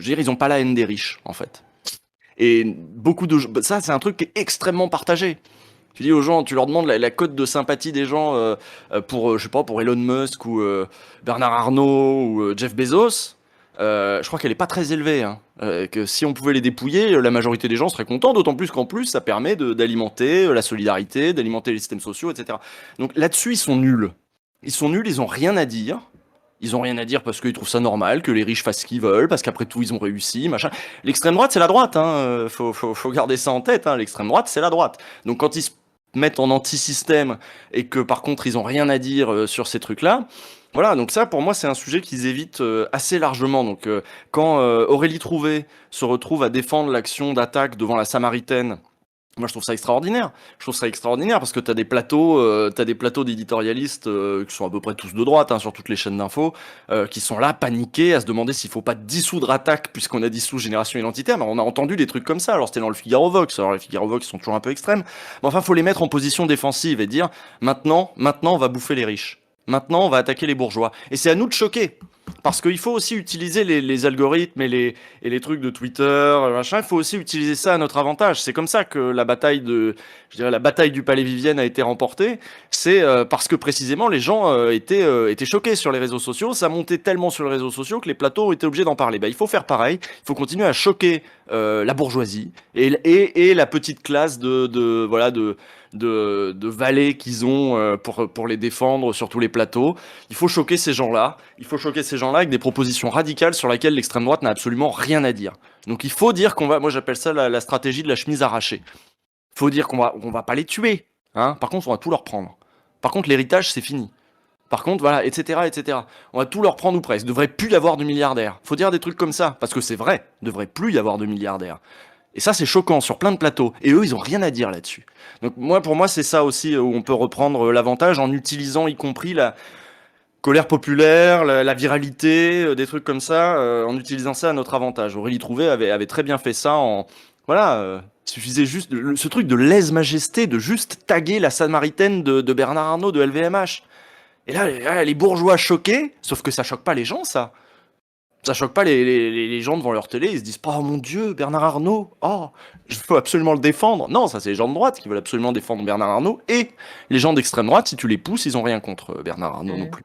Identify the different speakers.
Speaker 1: veux dire, ils ont pas la haine des riches, en fait. Et beaucoup de ça, c'est un truc qui est extrêmement partagé. Tu dis aux gens, tu leur demandes la cote de sympathie des gens pour, je sais pas, pour Elon Musk ou Bernard Arnault ou Jeff Bezos. Je crois qu'elle est pas très élevée. Hein. Que si on pouvait les dépouiller, la majorité des gens seraient contents. D'autant plus qu'en plus, ça permet d'alimenter la solidarité, d'alimenter les systèmes sociaux, etc. Donc là-dessus, ils sont nuls. Ils sont nuls, ils ont rien à dire. Ils ont rien à dire parce qu'ils trouvent ça normal que les riches fassent ce qu'ils veulent, parce qu'après tout, ils ont réussi, machin. L'extrême droite, c'est la droite, hein. Faut garder ça en tête, hein. L'extrême droite, c'est la droite. Donc quand ils se mettent en anti-système et que par contre, ils ont rien à dire sur ces trucs-là, voilà. Donc ça, pour moi, c'est un sujet qu'ils évitent assez largement. Donc quand Aurélie Trouvé se retrouve à défendre l'action d'attaque devant la Samaritaine, moi, je trouve ça extraordinaire. Je trouve ça extraordinaire parce que t'as des plateaux d'éditorialistes qui sont à peu près tous de droite, hein, sur toutes les chaînes d'infos, qui sont là, paniqués, à se demander s'il faut pas dissoudre Attaque puisqu'on a dissous Génération Identitaire. Mais on a entendu des trucs comme ça. Alors c'était dans le Figaro Vox. Alors les Figaro Vox sont toujours un peu extrêmes. Mais enfin, faut les mettre en position défensive et dire maintenant, on va bouffer les riches. Maintenant, on va attaquer les bourgeois. Et c'est à nous de choquer. Parce qu'il faut aussi utiliser les algorithmes et les trucs de Twitter, machin. Il faut aussi utiliser ça à notre avantage. C'est comme ça que je dirais, la bataille du Palais Vivienne a été remportée. C'est parce que précisément les gens étaient choqués sur les réseaux sociaux. Ça montait tellement sur les réseaux sociaux que les plateaux étaient obligés d'en parler. Ben, il faut faire pareil. Il faut continuer à choquer la bourgeoisie et la petite classe voilà de valets qu'ils ont pour les défendre sur tous les plateaux. Il faut choquer ces gens-là. Il faut choquer ces gens-là avec des propositions radicales sur lesquelles l'extrême droite n'a absolument rien à dire. Donc il faut dire moi j'appelle ça la stratégie de la chemise arrachée. Il faut dire on va pas les tuer. Hein. Par contre, on va tout leur prendre. Par contre, l'héritage, c'est fini. Par contre, voilà, etc., etc. On va tout leur prendre ou presque. Il devrait plus y avoir de milliardaires. Faut dire des trucs comme ça, parce que c'est vrai. Il devrait plus y avoir de milliardaires. Et ça, c'est choquant sur plein de plateaux. Et eux, ils ont rien à dire là-dessus. Donc pour moi, c'est ça aussi où on peut reprendre l'avantage en utilisant y compris la colère populaire, la viralité, des trucs comme ça, en utilisant ça à notre avantage. Aurélie Trouvé avait très bien fait ça en... Voilà, il suffisait juste... ce truc de lèse-majesté, de juste taguer la Samaritaine de Bernard Arnault de LVMH. Et là, les bourgeois choqués, sauf que ça choque pas les gens, ça. Ça choque pas les gens devant leur télé, ils se disent oh mon Dieu, Bernard Arnault, oh, il faut absolument le défendre. Non, ça c'est les gens de droite qui veulent absolument défendre Bernard Arnault, et les gens d'extrême droite, si tu les pousses, ils ont rien contre Bernard Arnault non
Speaker 2: Mm.
Speaker 1: plus.